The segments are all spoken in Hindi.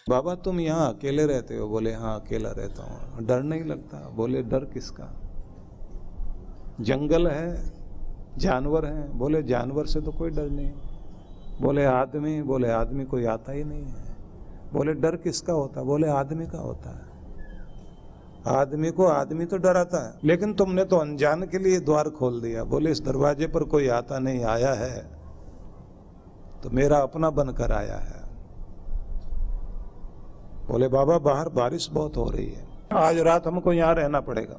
बाबा तुम यहाँ अकेले रहते हो? बोले हाँ अकेला रहता हूँ। डर नहीं लगता? बोले डर किसका, जंगल है, जानवर हैं। बोले जानवर से तो कोई डर नहीं। बोले आदमी? बोले आदमी कोई आता ही नहीं है। बोले डर किसका होता? बोले आदमी का होता है। आदमी को आदमी तो डराता है, लेकिन तुमने तो अनजान के लिए द्वार खोल दिया। बोले इस दरवाजे पर कोई आता नहीं, आया है तो मेरा अपना बनकर आया है। बोले बाबा बाहर बारिश बहुत हो रही है, आज रात हमको यहाँ रहना पड़ेगा।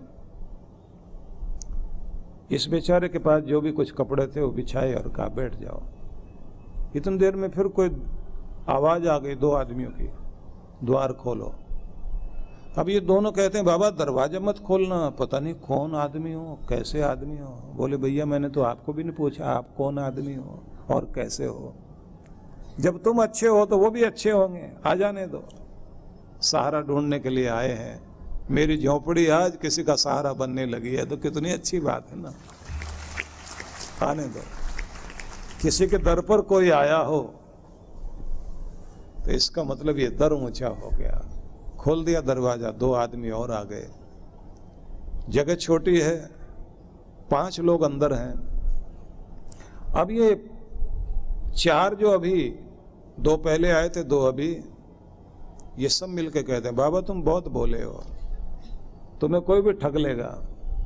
इस बेचारे के पास जो भी कुछ कपड़े थे वो बिछाए और कहा बैठ जाओ। इतनी देर में फिर कोई आवाज आ गई दो आदमियों की, द्वार खोलो। अब ये दोनों कहते हैं बाबा दरवाजा मत खोलना, पता नहीं कौन आदमी हो, कैसे आदमी हो। बोले भैया मैंने तो आपको भी नहीं पूछा आप कौन आदमी हो और कैसे हो। जब तुम अच्छे हो तो वो भी अच्छे होंगे, आ जाने दो। सहारा ढूंढने के लिए आए हैं, मेरी झोपड़ी आज किसी का सहारा बनने लगी है तो कितनी अच्छी बात है ना, आने दो। किसी के दर पर कोई आया हो तो इसका मतलब ये दर ऊंचा हो गया। खोल दिया दरवाजा, दो आदमी और आ गए। जगह छोटी है, 5 लोग अंदर हैं। अब ये 4 जो अभी 2 पहले आए थे, 2 अभी, ये सब मिलके कहते हैं बाबा तुम बहुत बोले हो, तुम्हें कोई भी ठग लेगा,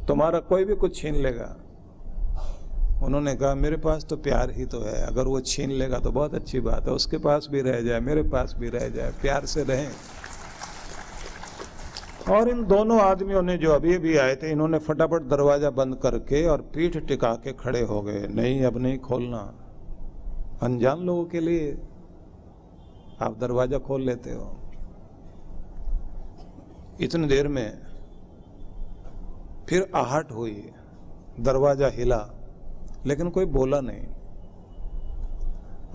तुम्हारा कोई भी कुछ छीन लेगा। उन्होंने कहा मेरे पास तो प्यार ही तो है, अगर वो छीन लेगा तो बहुत अच्छी बात है, उसके पास भी रह जाए मेरे पास भी रह जाए, प्यार से रहें। और इन दोनों आदमियों ने जो अभी अभी आए थे, इन्होंने फटाफट दरवाजा बंद करके और पीठ टिका के खड़े हो गए। नहीं अब नहीं खोलना, अनजान लोगों के लिए आप दरवाजा खोल लेते हो। इतनी देर में फिर आहट हुई, दरवाजा हिला, लेकिन कोई बोला नहीं।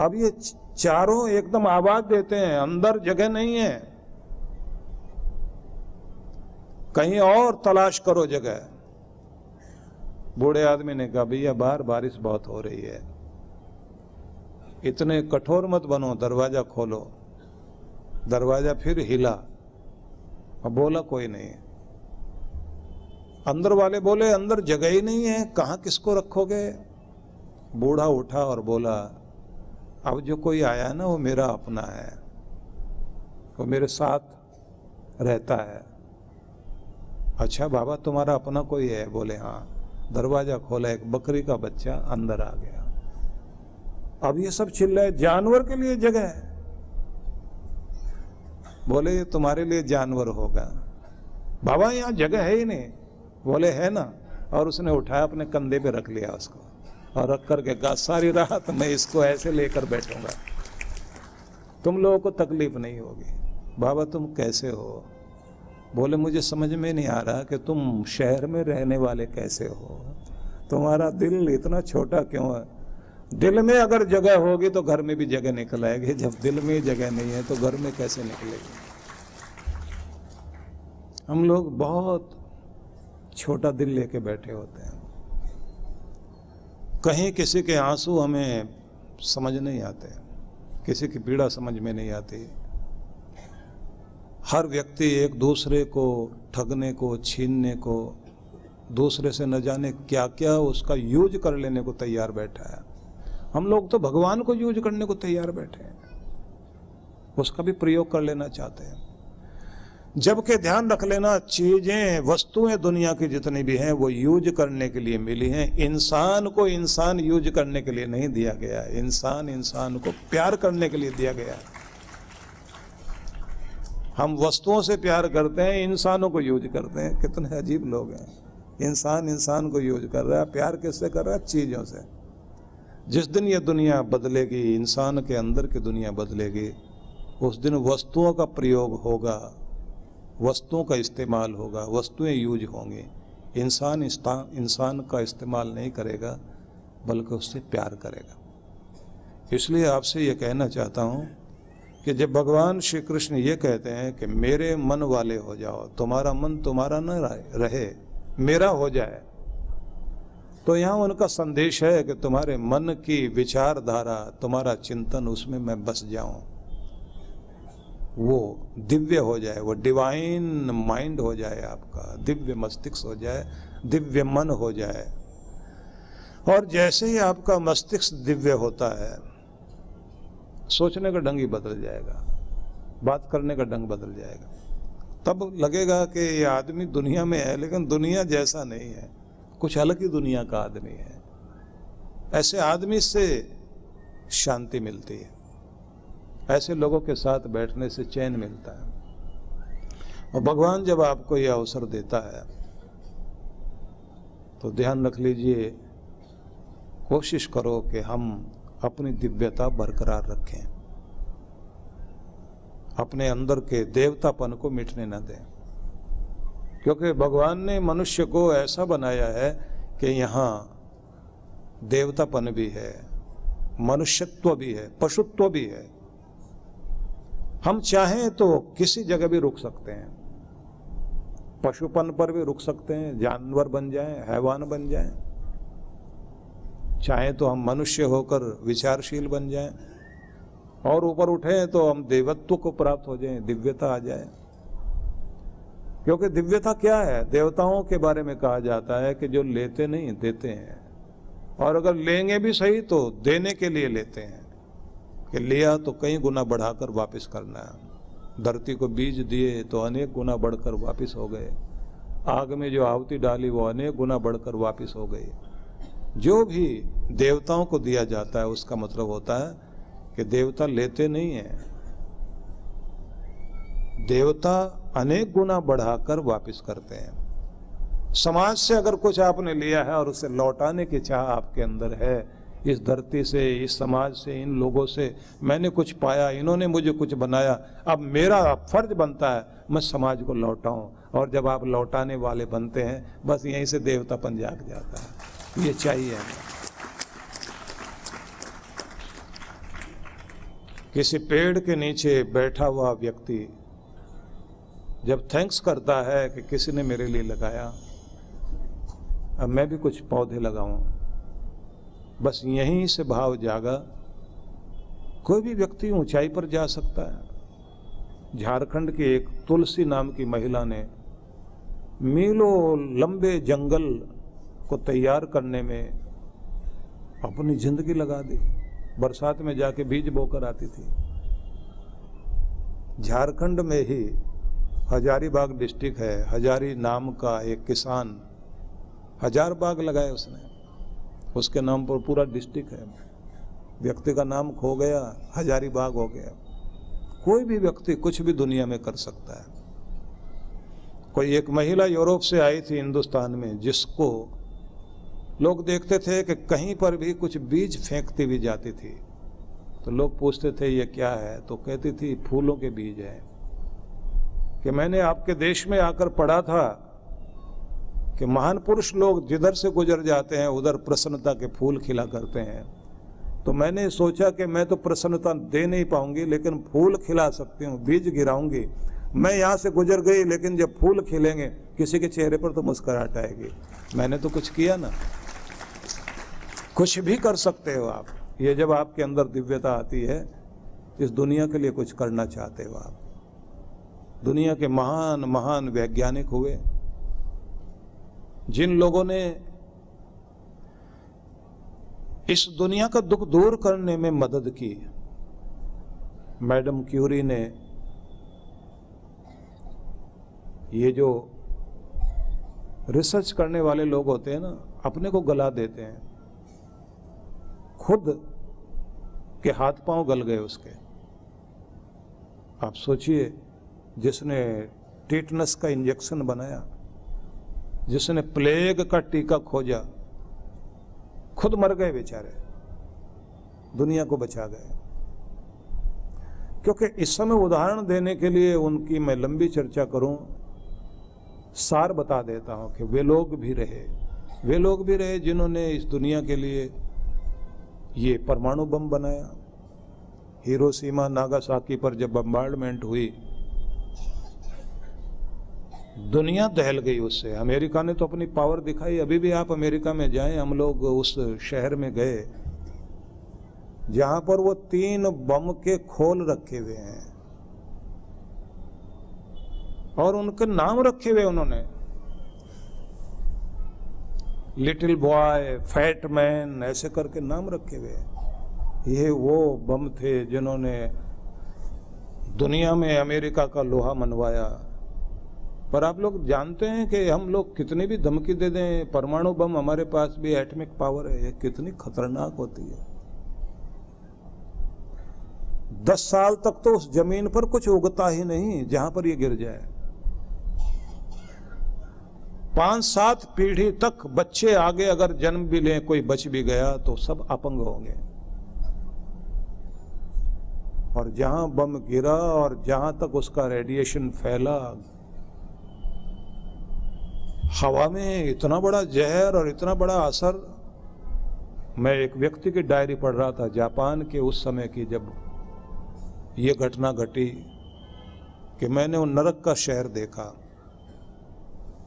अब ये चारों एकदम आवाज देते हैं अंदर जगह नहीं है, कहीं और तलाश करो जगह। बूढ़े आदमी ने कहा भैया बाहर बारिश बहुत हो रही है, इतने कठोर मत बनो, दरवाजा खोलो। दरवाजा फिर हिला, अब बोला कोई नहीं। अंदर वाले बोले अंदर जगह ही नहीं है, कहां किसको रखोगे। बूढ़ा उठा और बोला अब जो कोई आया है ना वो मेरा अपना है, वो मेरे साथ रहता है। अच्छा बाबा तुम्हारा अपना कोई है? बोले हाँ। दरवाजा खोला, एक बकरी का बच्चा अंदर आ गया। अब ये सब चिल्लाए जानवर के लिए जगह है। बोले ये तुम्हारे लिए जानवर होगा। बाबा यहाँ जगह है ही नहीं। बोले है ना। और उसने उठाया अपने कंधे पे रख लिया उसको और रख करके कहा सारी रात मैं इसको ऐसे लेकर बैठूंगा, तुम लोगों को तकलीफ नहीं होगी। बाबा तुम कैसे हो? बोले मुझे समझ में नहीं आ रहा कि तुम शहर में रहने वाले कैसे हो, तुम्हारा दिल इतना छोटा क्यों है? दिल में अगर जगह होगी तो घर में भी जगह निकल आएगी, जब दिल में जगह नहीं है तो घर में कैसे निकलेगी? हम लोग बहुत छोटा दिल लेके बैठे होते हैं। कहीं किसी के आंसू हमें समझ नहीं आते, किसी की पीड़ा समझ में नहीं आती। हर व्यक्ति एक दूसरे को ठगने को, छीनने को, दूसरे से न जाने क्या क्या उसका यूज कर लेने को तैयार बैठा है। हम लोग तो भगवान को यूज करने को तैयार बैठे हैं, उसका भी प्रयोग कर लेना चाहते हैं। जबकि ध्यान रख लेना, चीजें वस्तुएं दुनिया की जितनी भी हैं वो यूज करने के लिए मिली हैं। इंसान को इंसान यूज करने के लिए नहीं दिया गया, इंसान इंसान को प्यार करने के लिए दिया गया। हम वस्तुओं से प्यार करते हैं, इंसानों को यूज करते हैं। कितने अजीब लोग हैं। इंसान इंसान को यूज कर रहा है, प्यार किससे कर रहा है? चीजों से। जिस दिन ये दुनिया बदलेगी, इंसान के अंदर की दुनिया बदलेगी, उस दिन वस्तुओं का प्रयोग होगा, वस्तुओं का इस्तेमाल होगा, वस्तुएं यूज होंगी। इंसान का इस्तेमाल नहीं करेगा बल्कि उससे प्यार करेगा। इसलिए आपसे ये कहना चाहता हूँ कि जब भगवान श्री कृष्ण ये कहते हैं कि मेरे मन वाले हो जाओ, तुम्हारा मन तुम्हारा न रहे, मेरा हो जाए, तो यहाँ उनका संदेश है कि तुम्हारे मन की विचारधारा, तुम्हारा चिंतन, उसमें मैं बस जाऊं, वो दिव्य हो जाए, वो डिवाइन माइंड हो जाए आपका, दिव्य मस्तिष्क हो जाए, दिव्य मन हो जाए। और जैसे ही आपका मस्तिष्क दिव्य होता है, सोचने का ढंग ही बदल जाएगा, बात करने का ढंग बदल जाएगा। तब लगेगा कि ये आदमी दुनिया में है लेकिन दुनिया जैसा नहीं है, कुछ अलग ही दुनिया का आदमी है। ऐसे आदमी से शांति मिलती है, ऐसे लोगों के साथ बैठने से चैन मिलता है। और भगवान जब आपको यह अवसर देता है तो ध्यान रख लीजिए, कोशिश करो कि हम अपनी दिव्यता बरकरार रखें, अपने अंदर के देवतापन को मिटने न दें। क्योंकि भगवान ने मनुष्य को ऐसा बनाया है कि यहाँ देवतापन भी है, मनुष्यत्व भी है, पशुत्व भी है। हम चाहें तो किसी जगह भी रुक सकते हैं, पशुपन पर भी रुक सकते हैं, जानवर बन जाएं, हैवान बन जाएं। चाहें तो हम मनुष्य होकर विचारशील बन जाएं, और ऊपर उठें तो हम देवत्व को प्राप्त हो जाएं, दिव्यता आ जाए। क्योंकि दिव्यता क्या है? देवताओं के बारे में कहा जाता है कि जो लेते नहीं देते हैं, और अगर लेंगे भी सही तो देने के लिए लेते हैं, कि लिया तो कई गुना बढ़ाकर वापस करना है। धरती को बीज दिए तो अनेक गुना बढ़कर वापस हो गए, आग में जो आहुति डाली वो अनेक गुना बढ़कर वापस हो गई। जो भी देवताओं को दिया जाता है उसका मतलब होता है कि देवता लेते नहीं हैं, देवता अनेक गुना बढ़ाकर वापस करते हैं। समाज से अगर कुछ आपने लिया है और उसे लौटाने की चाह आपके अंदर है, इस धरती से, इस समाज से, इन लोगों से मैंने कुछ पाया, इन्होंने मुझे कुछ बनाया, अब मेरा फर्ज बनता है मैं समाज को लौटाऊं। और जब आप लौटाने वाले बनते हैं, बस यहीं से देवतापन जाग जाता है। ये चाहिए हमें। किसी पेड़ के नीचे बैठा हुआ व्यक्ति जब थैंक्स करता है कि किसी ने मेरे लिए लगाया, अब मैं भी कुछ पौधे लगाऊं, बस यहीं से भाव जागा। कोई भी व्यक्ति ऊंचाई पर जा सकता है। झारखंड की एक तुलसी नाम की महिला ने मीलों लंबे जंगल को तैयार करने में अपनी जिंदगी लगा दी। बरसात में जाके बीज बोकर आती थी। झारखंड में ही हजारीबाग डिस्ट्रिक्ट है, हजारी नाम का एक किसान 1000 बाग लगाए उसने, उसके नाम पर पूरा डिस्ट्रिक्ट है। व्यक्ति का नाम खो गया, हजारीबाग हो गया। कोई भी व्यक्ति कुछ भी दुनिया में कर सकता है। कोई एक महिला यूरोप से आई थी हिंदुस्तान में, जिसको लोग देखते थे कि कहीं पर भी कुछ बीज फेंकती भी जाती थी, तो लोग पूछते थे ये क्या है, तो कहती थी फूलों के बीज हैं। कि मैंने आपके देश में आकर पढ़ा था कि महान पुरुष लोग जिधर से गुजर जाते हैं उधर प्रसन्नता के फूल खिला करते हैं। तो मैंने सोचा कि मैं तो प्रसन्नता दे नहीं पाऊंगी, लेकिन फूल खिला सकती हूँ, बीज गिराऊंगी। मैं यहाँ से गुजर गई, लेकिन जब फूल खिलेंगे किसी के चेहरे पर तो मुस्कुराहट आएगी। मैंने तो कुछ किया ना। कुछ भी कर सकते हो आप। ये जब आपके अंदर दिव्यता आती है, इस दुनिया के लिए कुछ करना चाहते हो आप। दुनिया के महान महान वैज्ञानिक हुए, जिन लोगों ने इस दुनिया का दुख दूर करने में मदद की। मैडम क्यूरी ने, ये जो रिसर्च करने वाले लोग होते हैं ना, अपने को गला देते हैं, खुद के हाथ पांव गल गए उसके। आप सोचिए, जिसने टिटनस का इंजेक्शन बनाया, जिसने प्लेग का टीका खोजा, खुद मर गए बेचारे, दुनिया को बचा गए। क्योंकि इस समय उदाहरण देने के लिए उनकी मैं लंबी चर्चा करूं, सार बता देता हूं कि वे लोग भी रहे जिन्होंने इस दुनिया के लिए ये परमाणु बम बनाया। हिरोशिमा नागासाकी पर जब बम्बार्डमेंट हुई, दुनिया दहल गई उससे। अमेरिका ने तो अपनी पावर दिखाई। अभी भी आप अमेरिका में जाएं, हम लोग उस शहर में गए जहां पर वो 3 बम के खोल रखे हुए हैं। और उनके नाम रखे हुए उन्होंने, लिटिल बॉय, फैट मैन, ऐसे करके नाम रखे हुए। ये वो बम थे जिन्होंने दुनिया में अमेरिका का लोहा मनवाया। पर आप लोग जानते हैं कि हम लोग कितनी भी धमकी दे दें, परमाणु बम हमारे पास भी एटॉमिक पावर है, ये कितनी खतरनाक होती है। 10 साल तक तो उस जमीन पर कुछ उगता ही नहीं जहां पर ये गिर जाए। 5-7 पीढ़ी तक बच्चे आगे अगर जन्म भी लें, कोई बच भी गया तो सब अपंग होंगे। और जहां बम गिरा और जहां तक उसका रेडिएशन फैला, हवा में इतना बड़ा जहर और इतना बड़ा असर। मैं एक व्यक्ति की डायरी पढ़ रहा था जापान के उस समय की, जब ये घटना घटी, कि मैंने वो नरक का शहर देखा।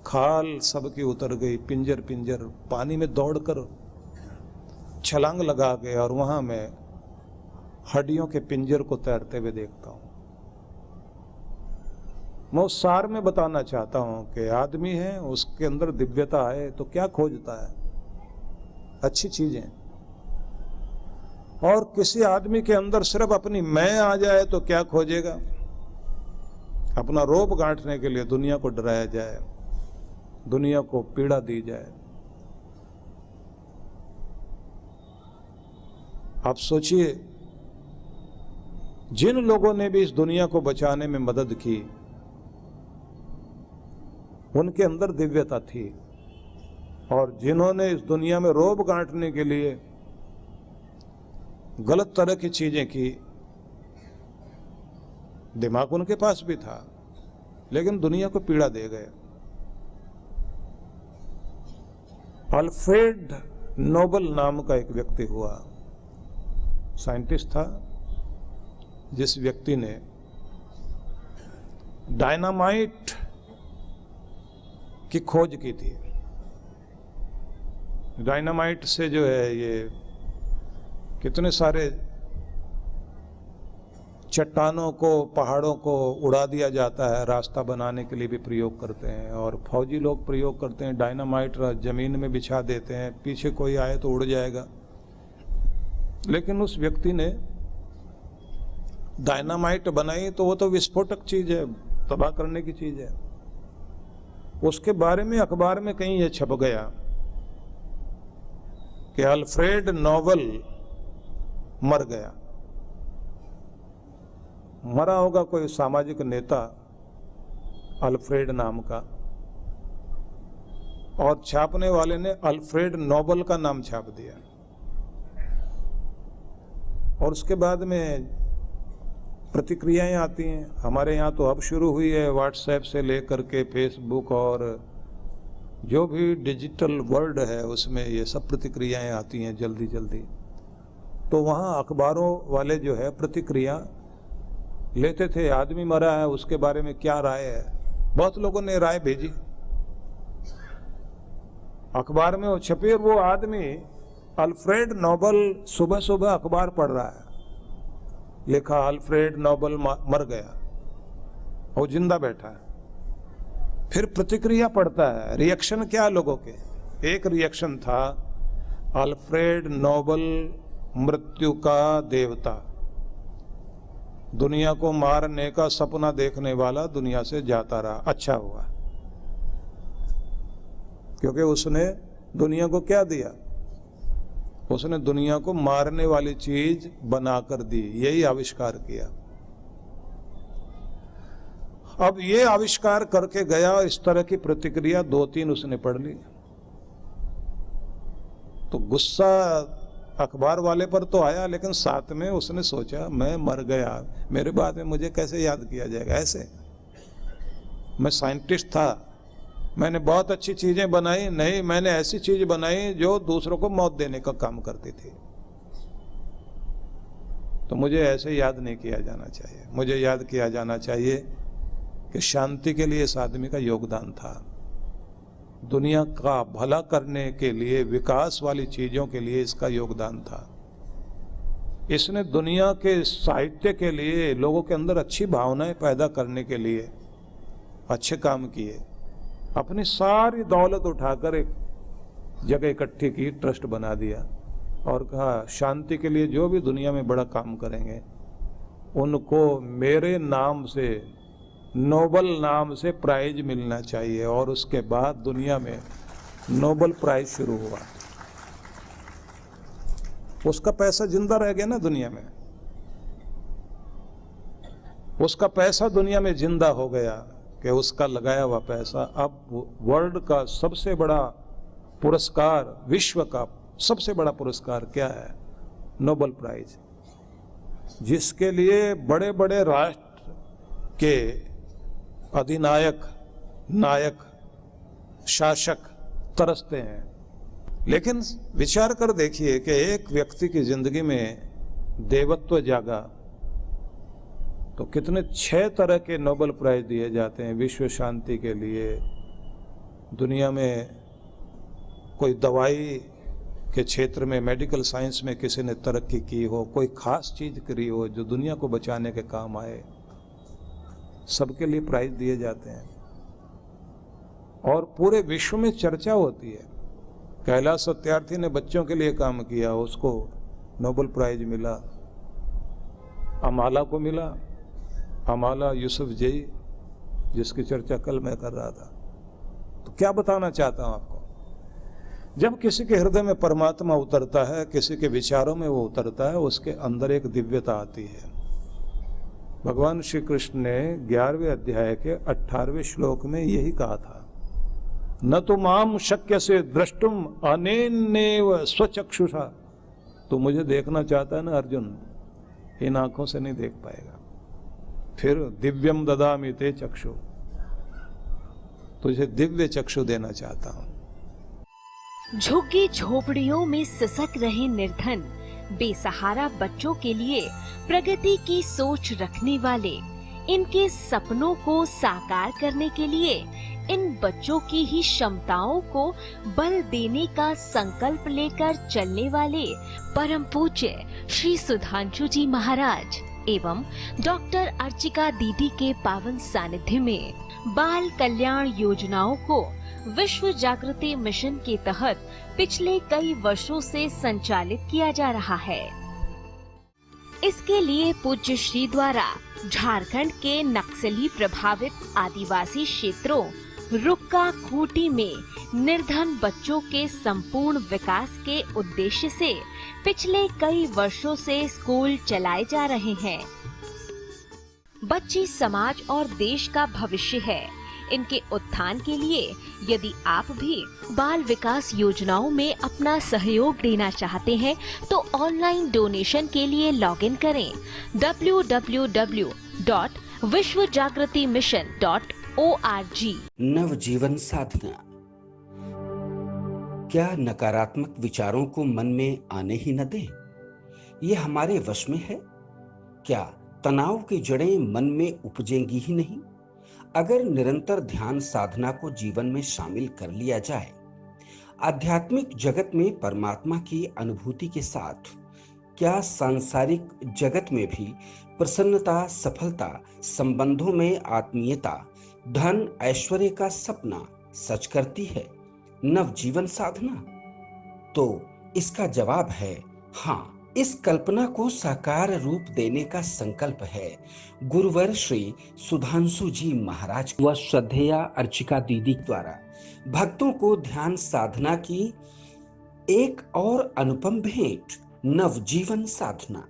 खाल सबकी उतर गई, पिंजर पिंजर पानी में दौड़कर छलांग लगा गए, और वहां मैं हड्डियों के पिंजर को तैरते हुए देखता हूं। मैं उस सार में बताना चाहता हूं कि आदमी है, उसके अंदर दिव्यता है तो क्या खोजता है? अच्छी चीजें। और किसी आदमी के अंदर सिर्फ अपनी मैं आ जाए तो क्या खोजेगा? अपना रोब गांठने के लिए दुनिया को डराया जाए, दुनिया को पीड़ा दी जाए। आप सोचिए, जिन लोगों ने भी इस दुनिया को बचाने में मदद की, उनके अंदर दिव्यता थी, और जिन्होंने इस दुनिया में रोब गांठने के लिए गलत तरह की चीजें की, दिमाग उनके पास भी था लेकिन दुनिया को पीड़ा दे गए। अल्फ्रेड नोबल नाम का एक व्यक्ति हुआ, साइंटिस्ट था, जिस व्यक्ति ने डायनामाइट की खोज की थी। डायनामाइट से जो है ये कितने सारे चट्टानों को, पहाड़ों को उड़ा दिया जाता है, रास्ता बनाने के लिए भी प्रयोग करते हैं, और फौजी लोग प्रयोग करते हैं। डायनामाइट जमीन में बिछा देते हैं, पीछे कोई आए तो उड़ जाएगा। लेकिन उस व्यक्ति ने डायनामाइट बनाई तो वो तो विस्फोटक चीज है, तबाह करने की चीज है। उसके बारे में अखबार में कहीं ये छप गया कि अल्फ्रेड नोबल मर गया। मरा होगा कोई सामाजिक नेता अल्फ्रेड नाम का, और छापने वाले ने अल्फ्रेड नोबल का नाम छाप दिया। और उसके बाद में प्रतिक्रियाएं आती हैं। हमारे यहाँ तो अब शुरू हुई है, व्हाट्सएप से लेकर के फेसबुक और जो भी डिजिटल वर्ल्ड है उसमें ये सब प्रतिक्रियाएं आती हैं जल्दी जल्दी। तो वहाँ अखबारों वाले जो है प्रतिक्रिया लेते थे, आदमी मरा है उसके बारे में क्या राय है। बहुत लोगों ने राय भेजी अखबार में, वो छपे, वो आदमी अल्फ्रेड नोबल सुबह सुबह अखबार पढ़ रहा है, लिखा अल्फ्रेड नोबल मर गया, और जिंदा बैठा है। फिर प्रतिक्रिया पढ़ता है, रिएक्शन क्या लोगों के। एक रिएक्शन था अल्फ्रेड नोबल मृत्यु का देवता, दुनिया को मारने का सपना देखने वाला दुनिया से जाता रहा, अच्छा हुआ, क्योंकि उसने दुनिया को क्या दिया? उसने दुनिया को मारने वाली चीज बनाकर दी, यही आविष्कार किया। अब ये आविष्कार करके गया, इस तरह की प्रतिक्रिया 2-3 उसने पढ़ ली, तो गुस्सा अखबार वाले पर तो आया, लेकिन साथ में उसने सोचा मैं मर गया, मेरे बाद में मुझे कैसे याद किया जाएगा? ऐसे मैं साइंटिस्ट था, मैंने बहुत अच्छी चीजें बनाई, नहीं, मैंने ऐसी चीज बनाई जो दूसरों को मौत देने का काम करती थी, तो मुझे ऐसे याद नहीं किया जाना चाहिए। मुझे याद किया जाना चाहिए कि शांति के लिए इस आदमी का योगदान था, दुनिया का भला करने के लिए, विकास वाली चीजों के लिए इसका योगदान था। इसने दुनिया के साहित्य के लिए, लोगों के अंदर अच्छी भावनाएं पैदा करने के लिए अच्छे काम किए, अपनी सारी दौलत उठाकर एक जगह इकट्ठी की, ट्रस्ट बना दिया और कहा शांति के लिए जो भी दुनिया में बड़ा काम करेंगे उनको मेरे नाम से, नोबल नाम से प्राइज मिलना चाहिए। और उसके बाद दुनिया में नोबल प्राइज शुरू हुआ। उसका पैसा जिंदा रह गया ना दुनिया में, उसका पैसा दुनिया में जिंदा हो गया कि उसका लगाया हुआ पैसा अब वर्ल्ड का सबसे बड़ा पुरस्कार, विश्व का सबसे बड़ा पुरस्कार क्या है? नोबल प्राइज, जिसके लिए बड़े बड़े राष्ट्र के अधिनायक, नायक, शासक तरसते हैं। लेकिन विचार कर देखिए कि एक व्यक्ति की जिंदगी में देवत्व जागा तो कितने 6 तरह के नोबेल प्राइज दिए जाते हैं विश्व शांति के लिए। दुनिया में कोई दवाई के क्षेत्र में, मेडिकल साइंस में किसी ने तरक्की की हो, कोई खास चीज करी हो जो दुनिया को बचाने के काम आए, सबके लिए प्राइज दिए जाते हैं और पूरे विश्व में चर्चा होती है। कैलाश सत्यार्थी ने बच्चों के लिए काम किया, उसको नोबेल प्राइज मिला। अमाला को मिला, अमाला यूसुफ जई, जिसकी चर्चा कल मैं कर रहा था। तो क्या बताना चाहता हूं आपको, जब किसी के हृदय में परमात्मा उतरता है, किसी के विचारों में वो उतरता है, उसके अंदर एक दिव्यता आती है। भगवान श्री कृष्ण ने 11वें अध्याय के 18वें श्लोक में यही कहा था, न तो माम शक्य से द्रष्टुम अनेनेव स्वचक्षुषा। तो मुझे देखना चाहता है ना अर्जुन, इन आंखों से नहीं देख पाएगा। फिर दिव्यम ददामि ते चक्षु, तुझे दिव्य चक्षु देना चाहता हूं। झुग्गी झोपड़ियों में सिसक रहे निर्धन बेसहारा बच्चों के लिए प्रगति की सोच रखने वाले, इनके सपनों को साकार करने के लिए इन बच्चों की ही क्षमताओं को बल देने का संकल्प लेकर चलने वाले परम पूज्य श्री सुधांशु जी महाराज एवं डॉक्टर अर्चिका दीदी के पावन सानिध्य में बाल कल्याण योजनाओं को विश्व जागृति मिशन के तहत पिछले कई वर्षों से संचालित किया जा रहा है। इसके लिए पूज्य श्री द्वारा झारखंड के नक्सली प्रभावित आदिवासी क्षेत्रों रुक्का खूंटी में निर्धन बच्चों के संपूर्ण विकास के उद्देश्य से पिछले कई वर्षों से स्कूल चलाए जा रहे हैं। बच्चे समाज और देश का भविष्य है। इनके उत्थान के लिए यदि आप भी बाल विकास योजनाओं में अपना सहयोग देना चाहते हैं तो ऑनलाइन डोनेशन के लिए लॉगिन करें www.vishwajagritimission.org। नवजीवन साधना। क्या नकारात्मक विचारों को मन में आने ही न दें? ये हमारे वश में है? क्या तनाव की जड़ें मन में उपजेंगी ही नहीं अगर निरंतर ध्यान साधना को जीवन में शामिल कर लिया जाए? आध्यात्मिक जगत में परमात्मा की अनुभूति के साथ क्या सांसारिक जगत में भी प्रसन्नता, सफलता, संबंधों में आत्मीयता, धन, ऐश्वर्य का सपना सच करती है नवजीवन साधना? तो इसका जवाब है हाँ। इस कल्पना को साकार रूप देने का संकल्प है गुरुवर श्री सुधांशु जी महाराज व श्रद्धेया अर्चिका दीदी द्वारा भक्तों को ध्यान साधना की एक और अनुपम भेंट नवजीवन साधना।